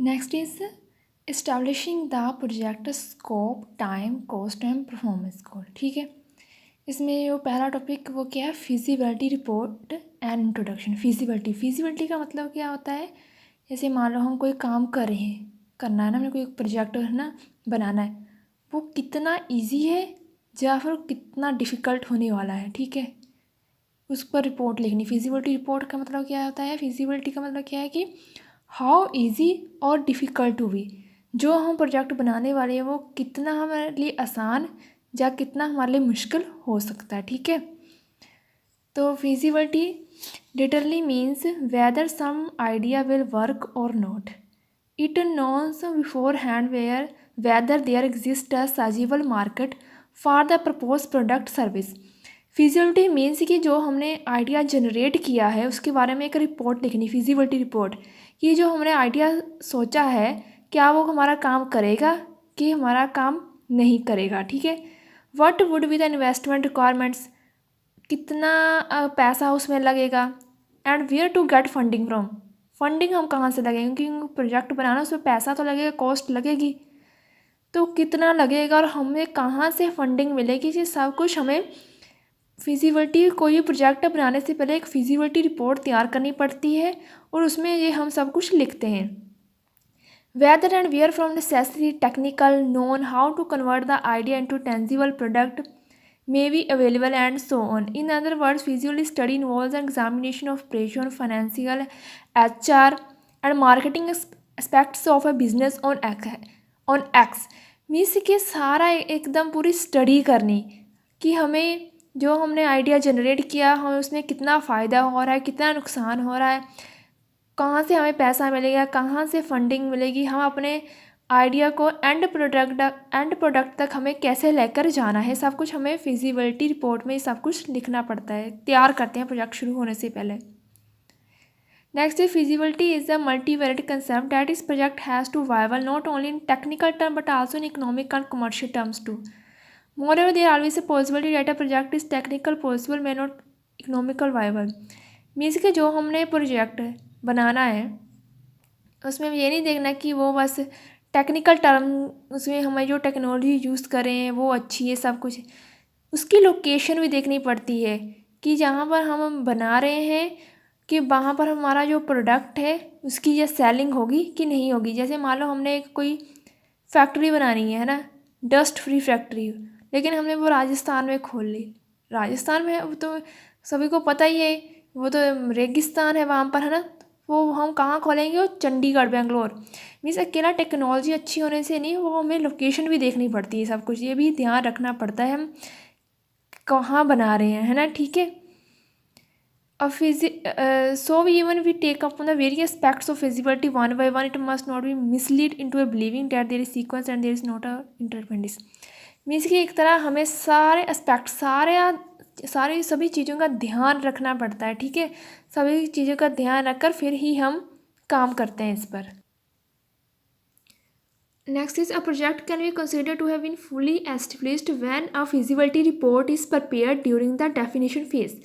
Next is establishing the project scope, time, cost and performance goal. ठीक है, इसमें जो पहला टॉपिक वो क्या है, feasibility report and introduction. Feasibility का मतलब क्या होता है, जैसे मान लो हम कोई काम कर रहे हैं, करना है ना, हमें कोई प्रोजेक्ट है ना बनाना है, वो कितना इजी है या फिर कितना डिफ़िकल्ट होने वाला है। ठीक है, उस पर रिपोर्ट लिखनी। फिजिबिलिटी रिपोर्ट का मतलब क्या होता है, फिजिबिलिटी का मतलब क्या है कि हाउ इजी और डिफ़िकल्ट टू बी, जो हम प्रोजेक्ट बनाने वाले हैं वो कितना हमारे लिए आसान या कितना हमारे लिए मुश्किल हो सकता है। ठीक है, तो feasibility literally means whether some idea will work or not. It knows beforehand whether there exists a sizable market for the proposed product service. Feasibility means कि जो हमने आइडिया जनरेट किया है उसके बारे में एक रिपोर्ट लिखनी, फिजिबिलिटी रिपोर्ट, कि जो हमने आइडिया सोचा है क्या वो हमारा काम करेगा कि हमारा काम नहीं करेगा। ठीक है, what would be the investment requirements, कितना पैसा उसमें लगेगा, and where to get funding from, funding हम कहाँ से लगेंगे, क्योंकि प्रोजेक्ट बनाना उसमें पैसा तो लगेगा, कॉस्ट लगेगी, तो कितना लगेगा और हमें कहाँ से फंडिंग मिलेगी, ये सब कुछ हमें फिजिबिलिटी, कोई भी प्रोजेक्ट बनाने से पहले एक फिजिबिलिटी रिपोर्ट तैयार करनी पड़ती है और उसमें ये हम सब कुछ लिखते हैं। Whether and where from necessary, technical, known, how to convert the idea into tangible product may be available, and so on. In other words, feasibility study involves an examination of operation, financial, HR, and marketing aspects of a business on X. Means कि सारा एकदम पूरी study करनी कि हमें जो हमने idea generate किया हमें उसमें कितना फ़ायदा हो रहा है, कितना नुकसान हो रहा है, कहाँ से हमें पैसा मिलेगा, कहाँ से फंडिंग मिलेगी, हम अपने आइडिया को एंड प्रोडक्ट तक हमें कैसे लेकर जाना है, सब कुछ हमें फिजिबिलिटी रिपोर्ट में सब कुछ लिखना पड़ता है, तैयार करते हैं प्रोजेक्ट शुरू होने से पहले। Next is feasibility is the multivariate concept that is project has to viable not only in technical term but also in economic and commercial terms too. मोreover there always a possibility that a project is technical possible may not economical viable. Means कि जो हमने project बनाना है उसमें ये नहीं देखना कि वो बस टेक्निकल टर्म, उसमें हमें जो टेक्नोलॉजी यूज़ करें वो अच्छी है, सब कुछ, उसकी लोकेशन भी देखनी पड़ती है कि जहाँ पर हम बना रहे हैं कि वहाँ पर हमारा जो प्रोडक्ट है उसकी ये सेलिंग होगी कि नहीं होगी। जैसे मान लो हमने एक कोई फैक्ट्री बनानी है ना, डस्ट फ्री फैक्ट्री, लेकिन हमने वो राजस्थान में खोल ली। राजस्थान में वो तो सभी को पता ही है, वो तो रेगिस्तान है वहाँ पर, है ना, वो हम कहाँ खोलेंगे, वो चंडीगढ़, बेंगलोर। मीन्स अकेला टेक्नोलॉजी अच्छी होने से नहीं, वो हमें लोकेशन भी देखनी पड़ती है, सब कुछ ये भी ध्यान रखना पड़ता है हम कहाँ बना रहे हैं, है ना। ठीक है, अब so even we take up on the various aspects of feasibility one by one, it must not be misled into a believing that there is sequence and there is not a interdependence. Means कि एक तरह हमें सारे aspect, सारी सभी चीज़ों का ध्यान रखना पड़ता है। ठीक है, सभी चीज़ों का ध्यान रखकर फिर ही हम काम करते हैं इस पर। Next is a project can be considered to have been fully established when a feasibility report is prepared during the definition phase.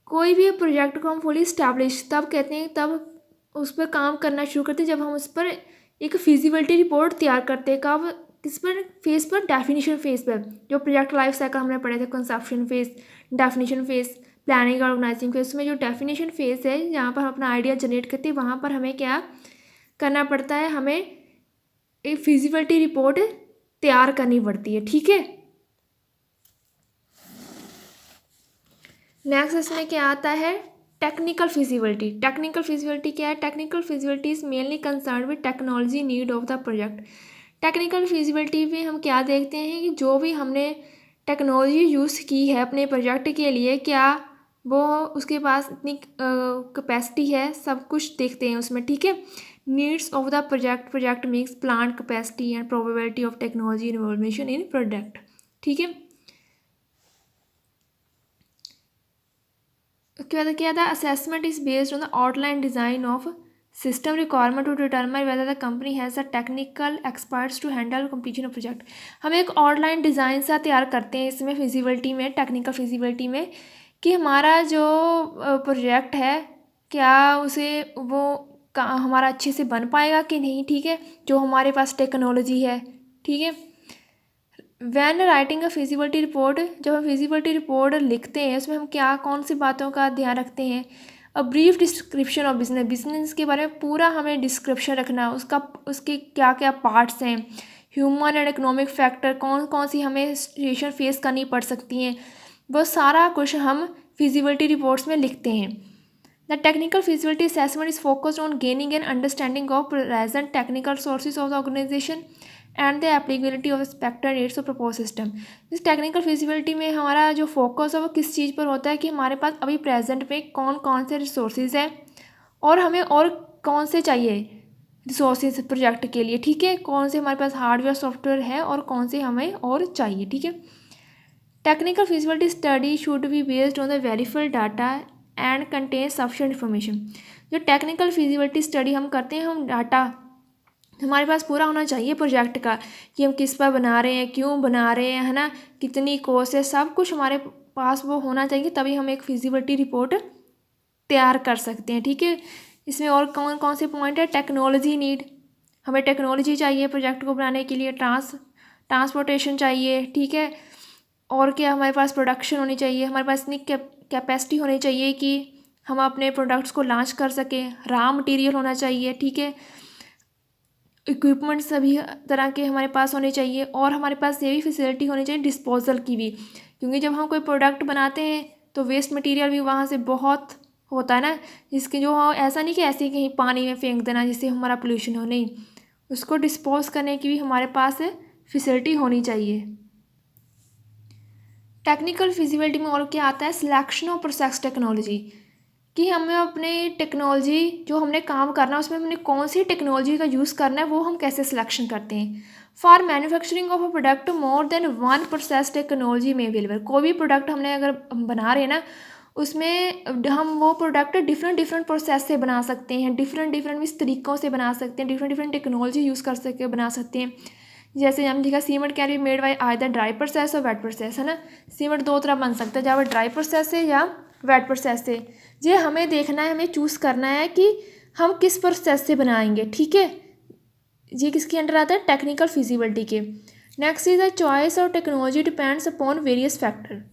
कोई भी प्रोजेक्ट को हम फुली इस्टेब्लिश तब कहते हैं, तब उस पर काम करना शुरू करते हैं जब हम उस पर एक फिजिबिलिटी रिपोर्ट तैयार करते हैं। कब, किस पर फेज पर, डेफिनेशन फेज पर। जो प्रोजेक्ट लाइफ साइकिल हमने पढ़े थे, conception phase, definition phase, planning और ऑर्गेनाइजिंग फेज, उसमें जो डेफिनेशन फेज है जहाँ पर हम अपना आइडिया जनरेट करते हैं, वहाँ पर हमें क्या करना पड़ता है, हमें एक फिजिबिलिटी रिपोर्ट तैयार करनी पड़ती है। ठीक है, नेक्स्ट इसमें क्या आता है, टेक्निकल फिजिबिलिटी। टेक्निकल फिजिबिलिटी क्या है, technical feasibility is mainly concern with technology need of the project. Technical feasibility में हम क्या देखते हैं कि जो भी हमने टेक्नोलॉजी यूज़ की है अपने प्रोजेक्ट के लिए, क्या वो उसके पास इतनी कैपेसिटी है, सब कुछ देखते हैं उसमें। ठीक है, needs of the project means plant capacity and probability of technology involvement in product. ठीक है, क्या था, assessment is based on the outline design of system requirement to determine whether the company has the technical experts to handle completion of project. हम एक outline design सा तैयार करते हैं इसमें फिजिबिलिटी में, टेक्निकल फिजिबिलिटी में, कि हमारा जो प्रोजेक्ट है क्या उसे वो हमारा अच्छे से बन पाएगा कि नहीं, ठीक है, जो हमारे पास टेक्नोलॉजी है, ठीक है। When writing a feasibility report, जब हम फिजिबिलिटी रिपोर्ट लिखते हैं उसमें हम क्या कौन सी बातों का ध्यान रखते हैं। A brief description of business के बारे में पूरा हमें डिस्क्रिप्शन रखना, उसके क्या क्या पार्ट्स हैं, ह्यूमन एंड इकोनॉमिक फैक्टर कौन कौन सी हमें सिचुएशन फेस करनी पड़ सकती हैं, वो सारा कुछ हम फिजिबिलिटी रिपोर्ट्स में लिखते हैं। The technical feasibility assessment is focused on gaining an understanding of present technical sources of the organization and the applicability of expected needs of propose system. इस टेक्निकल फिजिबिलिटी में हमारा जो फोकस है वो किस चीज़ पर होता है कि हमारे पास अभी प्रेजेंट में कौन कौन से रिसोर्सेज हैं और हमें और कौन से चाहिए रिसोर्सेज प्रोजेक्ट के लिए, ठीक है, कौन से हमारे पास हार्डवेयर सॉफ्टवेयर है और कौन से हमें और चाहिए, ठीक है। Technical feasibility study should be based on the verified data and contain sufficient information. जो टेक्निकल फिजिबिलिटी स्टडी हम करते हैं, हम डाटा हमारे पास पूरा होना चाहिए प्रोजेक्ट का कि हम किस पर बना रहे हैं, क्यों बना रहे हैं, है ना, कितनी कॉस्ट है, सब कुछ हमारे पास वो होना चाहिए, तभी हम एक फिजिबिलिटी रिपोर्ट तैयार कर सकते हैं, ठीक है। इसमें और कौन कौन से पॉइंट है। टेक्नोलॉजी नीड, हमें टेक्नोलॉजी चाहिए प्रोजेक्ट को बनाने के लिए, ट्रांसपोर्टेशन चाहिए, ठीक है, और क्या हमारे पास प्रोडक्शन होनी चाहिए, हमारे पास इतनी कैपेसिटी होनी चाहिए कि हम अपने प्रोडक्ट्स को लॉन्च कर सकें, रॉ मटेरियल होना चाहिए, ठीक है, इक्विपमेंट सभी तरह के हमारे पास होने चाहिए, और हमारे पास ये भी फैसिलिटी होनी चाहिए डिस्पोजल की भी, क्योंकि जब हम कोई प्रोडक्ट बनाते हैं तो वेस्ट मटेरियल भी वहाँ से बहुत होता है ना, जिसके जो ऐसा नहीं कि ऐसे कहीं पानी में फेंक देना जिससे हमारा पोल्यूशन हो, नहीं, उसको डिस्पोज करने की भी हमारे पास फैसिलिटी होनी चाहिए। टेक्निकल फिजिबिलिटी में और क्या आता है, सिलेक्शन ऑफ प्रोसेस टेक्नोलॉजी, कि हमें अपने टेक्नोलॉजी जो हमने काम करना है उसमें हमने कौन सी टेक्नोलॉजी का यूज़ करना है वो हम कैसे सिलेक्शन करते हैं। For manufacturing of a product more than one process technology में अवेलेबल, कोई भी प्रोडक्ट हमने अगर बना रहे हैं ना उसमें हम वो प्रोडक्ट डिफरेंट प्रोसेस से बना सकते हैं, डिफरेंट इस तरीक़ों से बना सकते हैं, डिफरेंट टेक्नोलॉजी यूज़ कर सके बना सकते हैं। जैसे हम लिखा cement can be made by either dry process और वेट प्रोसेस, है ना, सीमेंट दो तरह बन सकता है, या वो ड्राई प्रोसेस से या वेट प्रोसेस से। ये हमें देखना है, हमें चूज़ करना है कि हम किस प्रोसेस से बनाएंगे, ठीक है। ये किसके अंडर आता है, टेक्निकल फिजिबिलिटी के। Next is the choice of technology depends upon various factor,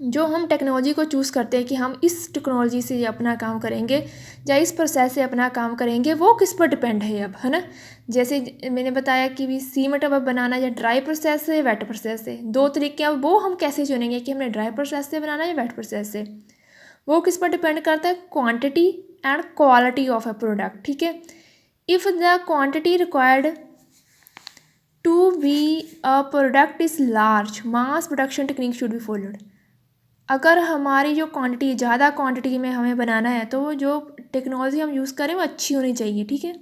जो हम टेक्नोलॉजी को चूज़ करते हैं कि हम इस टेक्नोलॉजी से अपना काम करेंगे या इस प्रोसेस से अपना काम करेंगे, वो किस पर डिपेंड है अब, है ना। जैसे मैंने बताया कि भी सीमेंट अब बनाना या ड्राई प्रोसेस से वेट प्रोसेस से, दो तरीके, अब वो हम कैसे चुनेंगे कि हमने ड्राई प्रोसेस से बनाना है या वेट प्रोसेस से, वो किस पर डिपेंड करता है, quantity and quality of a product, ठीक है। If the quantity required to be a product is large, mass production technique should be followed. अगर हमारी जो क्वांटिटी ज़्यादा क्वांटिटी में हमें बनाना है तो वो जो टेक्नोलॉजी हम यूज़ करें वो अच्छी होनी चाहिए, ठीक है।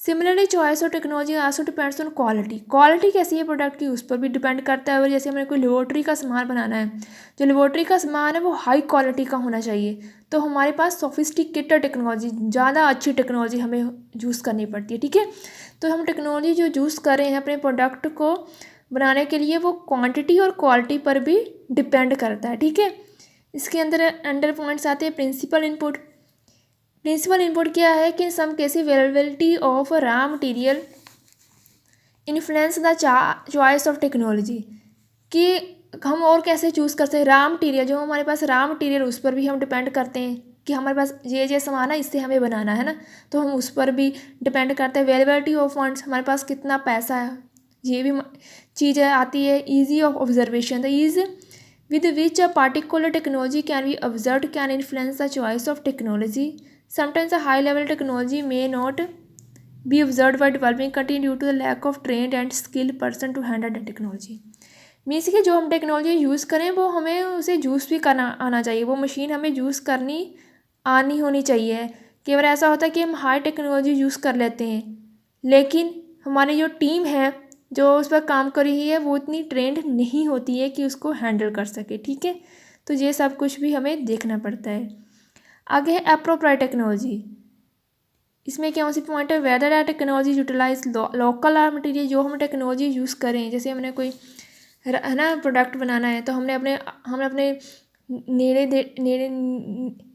Similarly choice of technology also depends on quality, quality कैसी है प्रोडक्ट की उस पर भी डिपेंड करता है। और जैसे हमें कोई लेबोरेटरी का सामान बनाना है, जो लेबोरेटरी का सामान है वो हाई क्वालिटी का होना चाहिए, तो हमारे पास सोफिस्टिकेटेड टेक्नोलॉजी, ज़्यादा अच्छी टेक्नोलॉजी हमें यूज़ करनी पड़ती है, ठीक है। तो हम टेक्नोलॉजी जो यूज़ कर रहे हैं अपने प्रोडक्ट को बनाने के लिए वो क्वांटिटी और क्वालिटी पर भी डिपेंड करता है, ठीक है। इसके अंडर पॉइंट्स आते हैं प्रिंसिपल इनपुट। प्रिंसिपल इनपुट क्या है कि in some cases availability of raw material influence the choice of technology, कि हम और कैसे चूज़ कर सकते हैं, रॉ मटेरियल जो हमारे पास रॉ मटेरियल उस पर भी हम डिपेंड करते हैं कि हमारे पास ये सामान है इससे हमें बनाना है ना, तो हम उस पर भी डिपेंड करते हैं। अवेलेबिलिटी ऑफ फंड्स, हमारे पास कितना पैसा है, ये भी चीज़ आती है। Easy of observation, the ease with which a particular technology can be observed can influence the choice of technology. Sometimes a high level technology may not be observed by developing country due to the lack of trained and skilled person to handle the technology. Means कि जो हम technology use करें वो हमें उसे use भी करना आना चाहिए, वो मशीन हमें यूज़ करनी आनी होनी चाहिए। कई बार ऐसा होता है कि हम हाई टेक्नोलॉजी यूज़ कर लेते हैं लेकिन हमारी जो टीम है जो उस पर काम कर रही है वो इतनी ट्रेंड नहीं होती है कि उसको हैंडल कर सके, ठीक है। तो ये सब कुछ भी हमें देखना पड़ता है। आगे है अप्रोप्रिएट टेक्नोलॉजी। इसमें क्या सी पॉइंट है, whether that technology utilize local raw material, जो हम टेक्नोलॉजी यूज़ करें, जैसे हमने कोई है ना प्रोडक्ट बनाना है तो हमने अपने नेड़े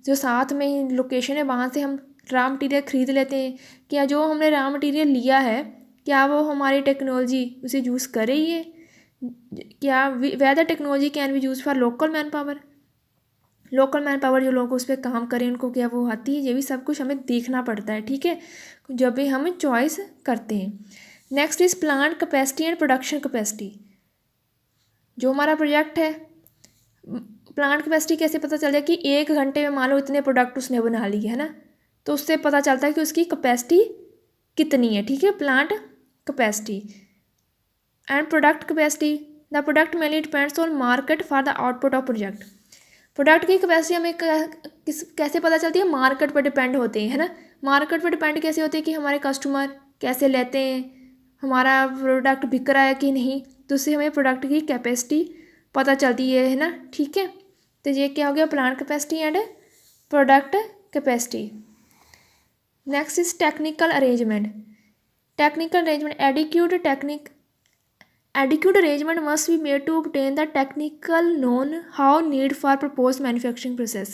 जो साथ में ही लोकेशन है वहाँ से हम रॉ मटेरियल ख़रीद लेते हैं, क्या जो हमने रॉ मटेरियल लिया है क्या वो हमारी टेक्नोलॉजी उसे यूज़ कर रही है, क्या whether technology can be use for local man power, local man power जो लोग उस पर काम करें उनको क्या वो आती है, ये भी सब कुछ हमें देखना पड़ता है, ठीक है, जब भी हम चॉइस करते हैं। Next is plant capacity and production capacity. जो हमारा प्रोजेक्ट है, प्लांट कैपेसिटी कैसे पता चल जाए कि 1 घंटे में मान लो इतने प्रोडक्ट उसने बना लिए है ना, तो उससे पता चलता है कि उसकी कैपेसिटी कितनी है, ठीक है, plant capacity and product capacity. The product mainly depends on market for the output of project. Product की कैपेसिटी हमें कैसे पता चलती है, मार्केट पर डिपेंड होते हैं, है ना, मार्केट पर डिपेंड कैसे होते हैं कि हमारे कस्टमर कैसे लेते हैं, हमारा प्रोडक्ट बिक रहा है कि नहीं, तो उससे हमें प्रोडक्ट की कैपेसिटी पता चलती है ना, ठीक है। तो ये क्या हो गया, plant capacity and product capacity. Next is technical arrangement. Technical arrangement adequate arrangement must be made to obtain the technical known how need for proposed manufacturing process।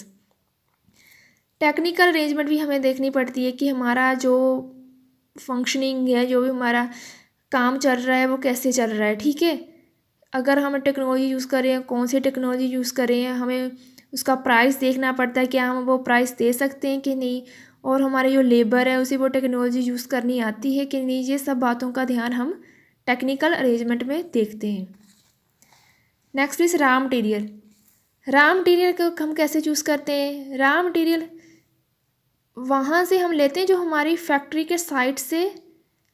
Technical arrangement भी हमें देखनी पड़ती है कि हमारा जो फंक्शनिंग है, जो भी हमारा काम चल रहा है वो कैसे चल रहा है, ठीक है। अगर हम टेक्नोलॉजी यूज़ कर रहे हैं, कौन सी टेक्नोलॉजी यूज़ कर रहे हैं, हमें उसका प्राइस देखना पड़ता है, क्या हम वो प्राइस दे सकते हैं कि नहीं, और हमारे जो लेबर है उसे वो टेक्नोलॉजी यूज़ करनी आती है कि नहीं, ये सब बातों का ध्यान हम टेक्निकल अरेंजमेंट में देखते हैं। Next is raw material. Raw material को हम कैसे चूज़ करते हैं, रॉ मटेरियल वहाँ से हम लेते हैं जो हमारी फैक्ट्री के साइट से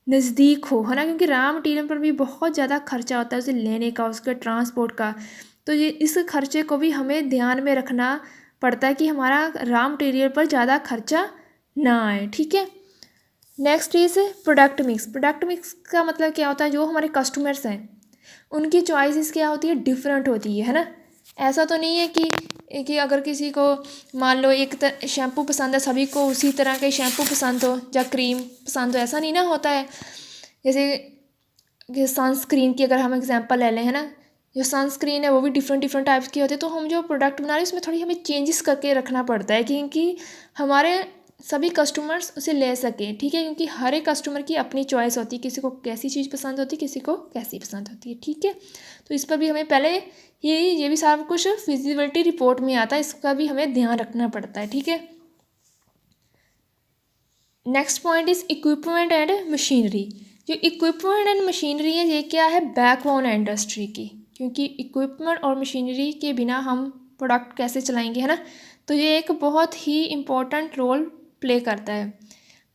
नज़दीक हो, है ना, क्योंकि रॉ मटेरियल पर भी बहुत ज़्यादा खर्चा होता है उसे लेने का, उसके ट्रांसपोर्ट का, तो ये इस खर्चे को भी हमें ध्यान में रखना पड़ता है कि हमारा रॉ मटेरियल पर ज़्यादा खर्चा ना आए, ठीक है। Next is product mix. Product mix का मतलब क्या होता है, जो हमारे कस्टमर्स हैं उनकी चॉइसेस क्या होती है, डिफरेंट होती है ना। ऐसा तो नहीं है कि अगर किसी को मान लो एक शैम्पू पसंद है, सभी को उसी तरह के शैम्पू पसंद हो या क्रीम पसंद हो, ऐसा नहीं ना होता है। जैसे सनस्क्रीन की अगर हम एग्जांपल ले लें, है ना, जो सनस्क्रीन है वो भी डिफरेंट टाइप्स की होती है, तो हम जो प्रोडक्ट बना रहे हैं उसमें थोड़ी हमें चेंजेस करके रखना पड़ता है क्योंकि हमारे सभी कस्टमर्स उसे ले सकें, ठीक है, क्योंकि हर एक कस्टमर की अपनी चॉइस होती है, किसी को कैसी चीज़ पसंद होती है, किसी को कैसी पसंद होती है, ठीक है। तो इस पर भी हमें पहले ये भी सारा कुछ फिजिबिलिटी रिपोर्ट में आता है, इसका भी हमें ध्यान रखना पड़ता है, ठीक है। Next point is equipment and machinery. जो इक्विपमेंट एंड मशीनरी है ये क्या है, बैकबोन है इंडस्ट्री की, क्योंकि इक्विपमेंट और मशीनरी के बिना हम प्रोडक्ट कैसे चलाएंगे, है ना, तो ये एक बहुत ही इम्पोर्टेंट रोल प्ले करता है।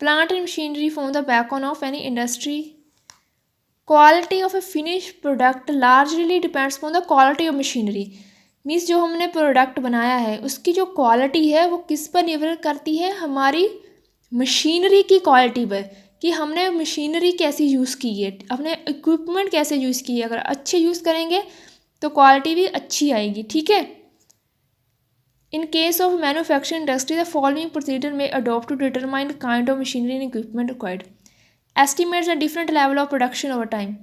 Plant and machinery form the backbone of any industry. Quality of A finish product largely depends on the quality of machinery. Means जो हमने प्रोडक्ट बनाया है उसकी जो क्वालिटी है वो किस पर निर्भर करती है, हमारी मशीनरी की क्वालिटी पर, कि हमने मशीनरी कैसी यूज़ की है, अपने इक्विपमेंट कैसे यूज़ की है। अगर अच्छे यूज़ करेंगे तो क्वालिटी भी अच्छी आएगी, ठीक है। In case of manufacturing industry, the following procedure may adopt to determine the kind of machinery and equipment required. Estimates the different level of production over time.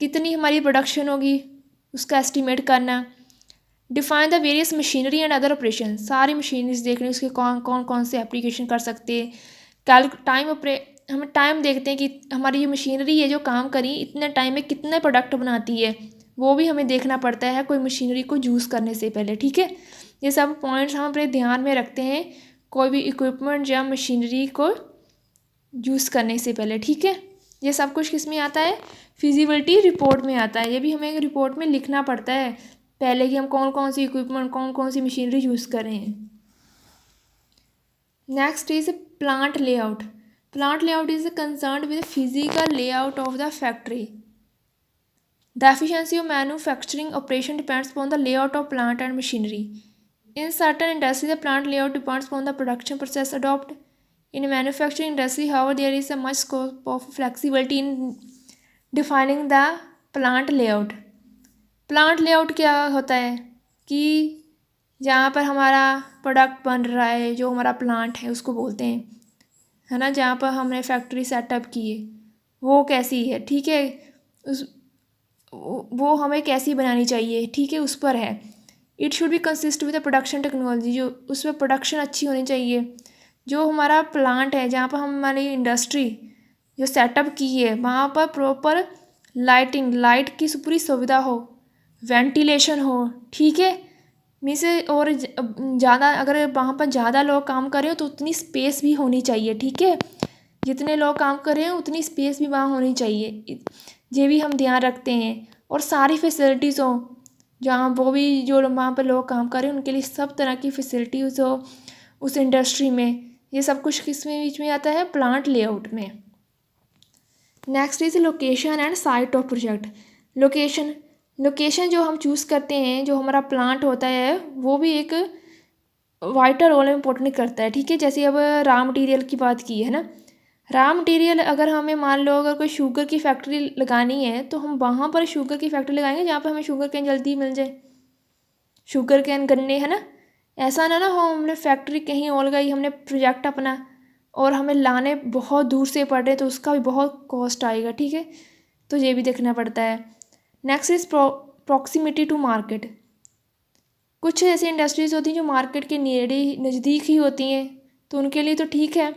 कितनी हमारी प्रोडक्शन होगी उसका एस्टिमेट करना। Define the various machinery and other operation. सारी machineries देखने उसके कौन से एप्लीकेशन कर सकते हैं। हम टाइम देखते हैं कि हमारी ये मशीनरी है जो काम करी इतने टाइम में कितने प्रोडक्ट बनाती है, वो भी हमें देखना पड़ता है कोई मशीनरी को यूज़ करने से पहले, ठीक है। ये सब पॉइंट्स हम अपने ध्यान में रखते हैं कोई भी इक्विपमेंट या मशीनरी को यूज़ करने से पहले, ठीक है। ये सब कुछ किस में आता है, फिजिबिलिटी रिपोर्ट में आता है। ये भी हमें रिपोर्ट में लिखना पड़ता है पहले कि हम कौन सी इक्विपमेंट कौन सी मशीनरी यूज़ कर रहे हैं। Next is plant layout. Plant layout is concerned with physical layout of the factory. The efficiency of manufacturing operation depends upon the layout of plant and machinery. In certain industries, the plant layout depends upon the production process adopted. In manufacturing industry, however, there is a much scope of flexibility in defining the plant layout. Plant layout क्या होता है कि जहाँ पर हमारा product बन रहा है, जो हमारा प्लांट है उसको बोलते हैं, है ना, जहाँ पर हमने फैक्ट्री सेटअप की है वो कैसी है, ठीक है, वो हमें कैसी बनानी चाहिए, ठीक है, उस पर है। It should be consist with the production technology. जो उस पर प्रोडक्शन अच्छी होनी चाहिए, जो हमारा प्लांट है, जहाँ पर हम हमारी इंडस्ट्री जो सेटअप की है, वहाँ पर प्रॉपर लाइटिंग, लाइट की पूरी सुविधा हो, वेंटिलेशन हो, ठीक है। मीन्स और ज़्यादा अगर वहाँ पर ज़्यादा लोग काम कर रहे हो तो उतनी स्पेस भी होनी चाहिए, ठीक है। जितने लोग काम कर रहे हैं उतनी स्पेस भी वहाँ होनी चाहिए, ये भी हम ध्यान रखते हैं। और सारी फैसिलिटीज़ हो, जहाँ वो भी जो वहाँ पर लोग काम कर रहे हैं उनके लिए सब तरह की फैसिलिटीज़ हो उस इंडस्ट्री में। ये सब कुछ किस में बीच में आता है, प्लांट लेआउट में। Next is location and site of project. Location जो हम चूज़ करते हैं, जो हमारा प्लांट होता है, वो भी एक वाइटल रोल इम्पोर्टेंट करता है, ठीक है। जैसे अब रॉ मटेरियल की बात की है ना, रॉ मटेरियल अगर हमें मान लो अगर कोई शुगर की फैक्ट्री लगानी है तो हम वहाँ पर शुगर की फैक्ट्री लगाएंगे जहाँ पर हमें शुगर कैन जल्दी मिल जाए, शुगर कैन गन्ने, है ना। ऐसा ना हो हमने फैक्ट्री कहीं और गई, हमने प्रोजेक्ट अपना और हमें लाने बहुत दूर से पड़ रहे तो उसका भी बहुत कॉस्ट आएगा, ठीक है। तो ये भी देखना पड़ता है। Next is proximity to market. कुछ ऐसी इंडस्ट्रीज़ होती हैं जो मार्केट के नेड़े नज़दीक ही होती हैं, तो उनके लिए तो ठीक है।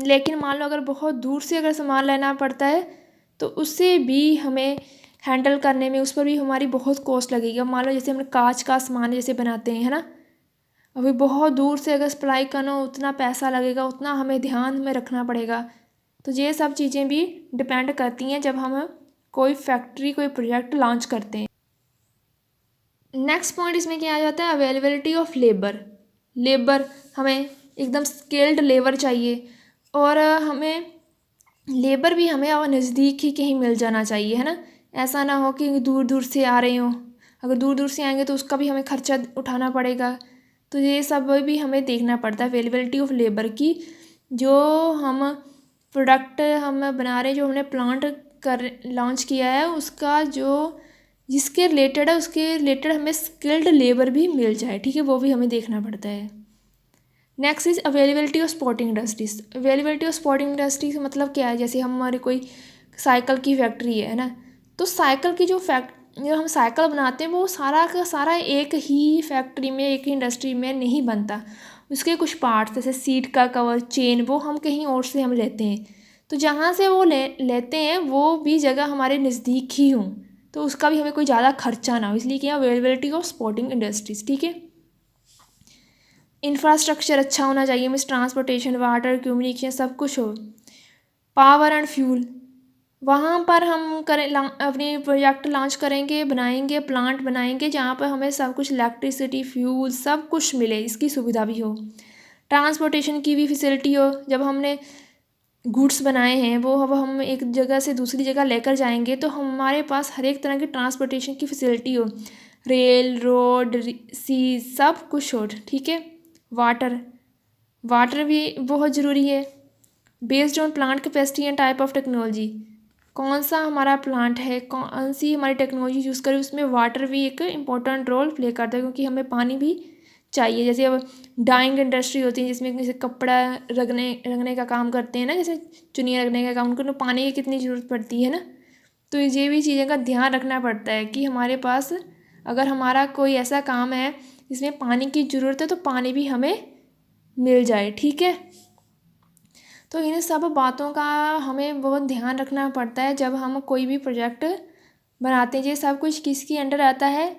लेकिन मान लो अगर बहुत दूर से अगर सामान लेना पड़ता है तो उससे भी हमें हैंडल करने में, उस पर भी हमारी बहुत कॉस्ट लगेगी। अब मान लो जैसे हमने कांच का सामान जैसे बनाते हैं, है ना, अभी बहुत दूर से अगर सप्लाई करना हो उतना पैसा लगेगा, उतना हमें ध्यान में रखना पड़ेगा। तो ये सब चीज़ें भी डिपेंड करती हैं जब हम कोई फैक्ट्री, कोई प्रोजेक्ट लॉन्च करते हैं। नेक्स्ट पॉइंट इसमें क्या आ जाता है, अवेलेबिलिटी ऑफ लेबर हमें एकदम स्किल्ड लेबर चाहिए, और हमें लेबर भी हमें और नज़दीक ही कहीं मिल जाना चाहिए, है ना। ऐसा ना हो कि दूर दूर से आ रहे हों, अगर दूर दूर से आएंगे तो उसका भी हमें खर्चा उठाना पड़ेगा। तो ये सब भी हमें देखना पड़ता है, अवेलेबिलिटी ऑफ लेबर की। जो हम प्रोडक्ट हम बना रहे हैं, जो हमने प्लांट कर लॉन्च किया है, उसका जो जिसके रिलेटेड है उसके रिलेटेड हमें स्किल्ड लेबर भी मिल जाए, ठीक है, वो भी हमें देखना पड़ता है। Next is availability of sporting industries. Availability of sporting industries मतलब क्या है, जैसे हमारी कोई साइकिल की फैक्ट्री है ना, तो साइकिल की जो हम साइकिल बनाते हैं वो सारा का सारा एक ही फैक्ट्री में, एक ही इंडस्ट्री में नहीं बनता। उसके कुछ पार्ट्स जैसे सीट का कवर, चेन, वो हम कहीं और से हम लेते हैं। तो जहाँ से वो लेते हैं वो भी जगह हमारे नज़दीक ही हों, तो उसका भी हमें कोई ज़्यादा खर्चा ना हो, इसलिए क्या अवेलेबिलिटी ऑफ स्पोर्टिंग इंडस्ट्रीज, ठीक है। इंफ्रास्ट्रक्चर अच्छा होना चाहिए, मीन्स ट्रांसपोर्टेशन, वाटर, कम्युनिकेशन सब कुछ हो। पावर एंड फ्यूल, वहाँ पर हम अपनी प्रोजेक्ट लॉन्च करेंगे, बनाएंगे, प्लांट बनाएंगे जहाँ पर हमें सब कुछ इलेक्ट्रिसिटी, फ्यूल सब कुछ मिले, इसकी सुविधा भी हो। ट्रांसपोर्टेशन की भी फैसिलिटी हो, जब हमने गुड्स बनाए हैं वो अब हम एक जगह से दूसरी जगह लेकर जाएंगे तो हमारे पास हर एक तरह की ट्रांसपोर्टेशन की फैसिलिटी हो, रेल, रोड, सी, सब कुछ हो, ठीक है। वाटर भी बहुत ज़रूरी है। Based on plant capacity and type of technology, कौन सा हमारा प्लांट है, कौन सी हमारी टेक्नोलॉजी यूज़ करें, उसमें वाटर भी एक इम्पोर्टेंट रोल प्ले करता है, क्योंकि हमें पानी भी चाहिए। जैसे अब डाइंग इंडस्ट्री होती है जिसमें जैसे कपड़ा रगने का काम करते हैं ना, जैसे चुनिया रगने का काम, उनको तो पानी की कितनी ज़रूरत पड़ती है ना। तो ये भी चीज़ों का ध्यान रखना पड़ता है कि हमारे पास अगर हमारा कोई ऐसा काम है जिसमें पानी की ज़रूरत है तो पानी भी हमें मिल जाए, ठीक है। तो इन सब बातों का हमें बहुत ध्यान रखना पड़ता है जब हम कोई भी प्रोजेक्ट बनाते हैं। ये सब कुछ किसके अंडर आता है,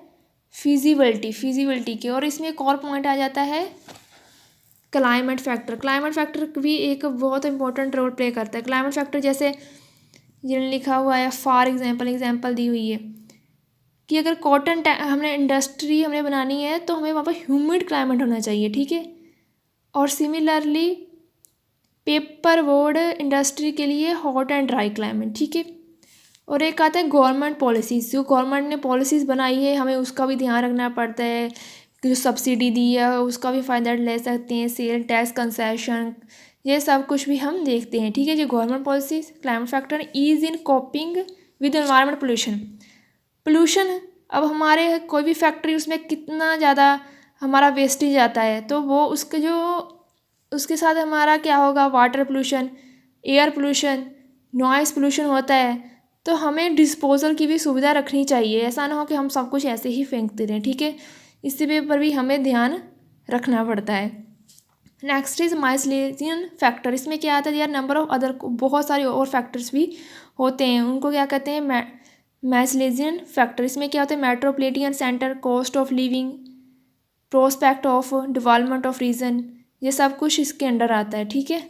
फिजिबिलिटी के। और इसमें एक और पॉइंट आ जाता है क्लाइमेट फैक्टर भी एक बहुत इंपॉर्टेंट रोल प्ले करता है। क्लाइमेट फैक्टर जैसे जिन्हें लिखा हुआ है फॉर एग्जांपल दी हुई है कि अगर कॉटन हमने इंडस्ट्री हमने बनानी है तो हमें वहाँ पर ह्यूमिड क्लाइमेट होना चाहिए, ठीक है। और सिमिलरली पेपर बोर्ड इंडस्ट्री के लिए हॉट एंड ड्राई क्लाइमेट, ठीक है। और एक आता है गवर्नमेंट पॉलिसीज़, जो गवर्नमेंट ने पॉलिसीज़ बनाई है हमें उसका भी ध्यान रखना पड़ता है कि जो सब्सिडी दी है उसका भी फ़ायदा ले सकते हैं, सेल टैक्स, कंसेशन, ये सब कुछ भी हम देखते हैं, ठीक है। जो government policies, climate factor, ease in coping with environment pollution. अब हमारे कोई भी फैक्ट्री उसमें कितना ज़्यादा हमारा वेस्टेज आता है तो वो उसके साथ हमारा क्या होगा, water pollution, air pollution, noise pollution होता है। तो हमें डिस्पोजल की भी सुविधा रखनी चाहिए, ऐसा ना हो कि हम सब कुछ ऐसे ही फेंकते रहें, ठीक है। इसी पर भी हमें ध्यान रखना पड़ता है। Next is miscellaneous factor. इसमें क्या आता है यार, नंबर ऑफ अदर, बहुत सारे और फैक्टर्स भी होते हैं, उनको क्या कहते हैं, माइसलेजियन फैक्टर। इसमें क्या होता है, metropolitan centre, cost of living, prospect of development of region, ये सब कुछ इसके अंडर आता है। ठीक है,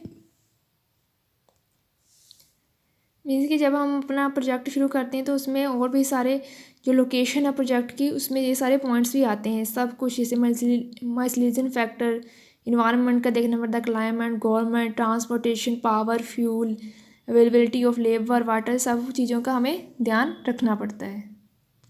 मीन्स कि जब हम अपना प्रोजेक्ट शुरू करते हैं तो उसमें और भी सारे जो लोकेशन है प्रोजेक्ट की, उसमें ये सारे पॉइंट्स भी आते हैं, सब कुछ जैसे माइसलेजियन फैक्टर, इन्वायरमेंट का देखना पड़ता है, climate, government, transportation, power, fuel, availability of labour, water, सब चीज़ों का हमें ध्यान रखना पड़ता है।